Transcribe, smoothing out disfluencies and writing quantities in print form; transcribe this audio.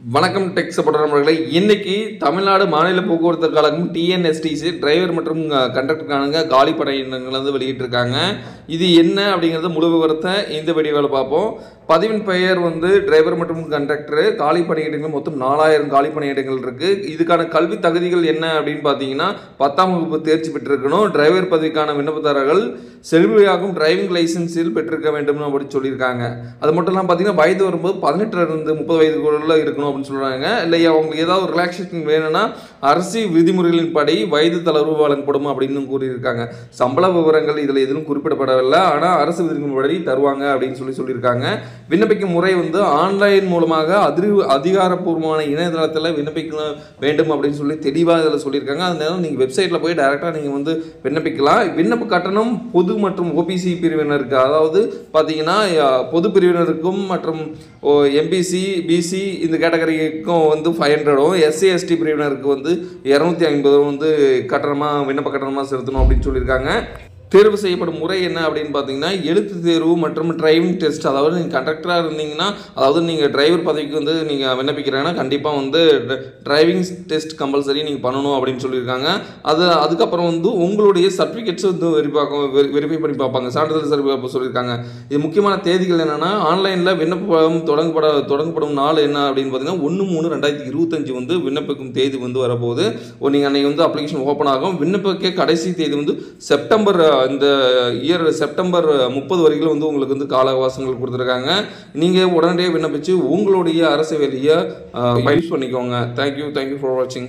வணக்கம் tech supporter நண்பர்களே. இன்னைக்கு தமிழ்நாடு மாநில போக்குவரத்து கழகம் டிஎன்எஸ்டிசி டிரைவர் மற்றும் கண்டக்டருக்கான காலி பணியிடங்கள் வந்து வெளியிட்டிருக்காங்க. இது என்ன அப்படிங்கிறத முழு விவரத்தை இந்த வீடியோவில் பார்ப்போம். பதிவின் பெயர் வந்து டிரைவர் மற்றும் கண்டக்டர். காலி பணியிடங்கள் மொத்தம் 4000 காலி பணியிடங்கள் இருக்குது. இதுக்கான கல்வி தகுதிகள் என்ன அப்படின்னு பார்த்தீங்கன்னா 10ஆம் வகுப்பு தேர்ச்சி பெற்றிருக்கணும். டிரைவர் பதவிக்கான விண்ணப்பதாரர்கள் செல்வியாகும் டிரைவிங் லைசன்ஸில் பெற்றிருக்க வேண்டும் அப்படின்னு சொல்லியிருக்காங்க. அது மட்டும் இல்லாமல் பார்த்தீங்கன்னா வயது வரும்போது 18 30 வயதுக்குள்ள இருக்கணும் அப்படின்னு சொல்றாங்க. இல்லை அவங்களுக்கு ஏதாவது ஒரு ரிலாக்ஸேஷன் வேணும்னா அரசு விதிமுறைகளின் படி வயது தளர்வு வழங்கப்படும் அப்படின்னு கூறியிருக்காங்க. சம்பள விவரங்கள் இதில் எதுவும் குறிப்பிடப்படவில்லை. ஆனால் அரசு விதிமுறைப்படி தருவாங்க அப்படின்னு சொல்லியிருக்காங்க. விண்ணப்பிக்கும் முறை வந்து ஆன்லைன் மூலமாக அதிகாரப்பூர்வமான இணையதளத்தில் விண்ணப்பிக்க வேண்டும் அப்படின்னு சொல்லி தெளிவாக இதில் சொல்லியிருக்காங்க. அதனால நீங்கள் வெப்சைட்டில் போய் டைரெக்டாக நீங்கள் வந்து விண்ணப்பிக்கலாம். விண்ணப்ப கட்டணம் பொது மற்றும் ஓபிசி பிரிவினருக்கு, அதாவது பார்த்தீங்கன்னா பொது பிரிவினருக்கும் மற்றும் எம்பிசி பிசி இந்த கேட்டகரிக்கும் வந்து 500, எஸ்சி எஸ்டி பிரிவினருக்கு வந்து 250 வந்து விண்ணப்ப கட்டணமாக செலுத்தணும் அப்படின்னு சொல்லியிருக்காங்க. தேர்வு செய்யப்படும் முறை என்ன அப்படின்னு பார்த்தீங்கன்னா எழுத்து தேர்வு மற்றும் டிரைவிங் டெஸ்ட். அதாவது நீங்கள் கண்டக்டராக இருந்தீங்கன்னா, அதாவது நீங்கள் டிரைவர் பதவிக்கு வந்து நீங்கள் விண்ணப்பிக்கிறீங்கன்னா கண்டிப்பாக வந்து டிரைவிங் டெஸ்ட் கம்பல்சரி நீங்கள் பண்ணணும் அப்படின்னு சொல்லியிருக்காங்க. அதுக்கப்புறம் வந்து உங்களுடைய சர்டிஃபிகேட்ஸ் வந்து வெரிஃபை பண்ணி பார்ப்பாங்க. சான்றிதழ் சர்டிஃபிகேட் சொல்லியிருக்காங்க. இது முக்கியமான தேதிகள் என்னென்னா, ஆன்லைனில் விண்ணப்பம் தொடங்கப்படும் நாள் என்ன அப்படின்னு பார்த்தீங்கன்னா 1/3/2025 வந்து விண்ணப்பிக்கும் தேதி வந்து வரப்போகுது. நீங்கள் அன்றைக்கி வந்து அப்ளிகேஷன் ஓப்பன் ஆகும். விண்ணப்பிக்க கடைசி தேதி வந்து இந்த இயர் செப்டம்பர் 30 வரைக்கும் வந்து உங்களுக்கு வந்து கால அவகாசங்கள் கொடுத்துருக்காங்க. நீங்கள் உடனடியாக விண்ணப்பிச்சு உங்களுடைய அரசு வேலையை யூஸ் பண்ணிக்கோங்க. தேங்க்யூ ஃபார் வாட்சிங்.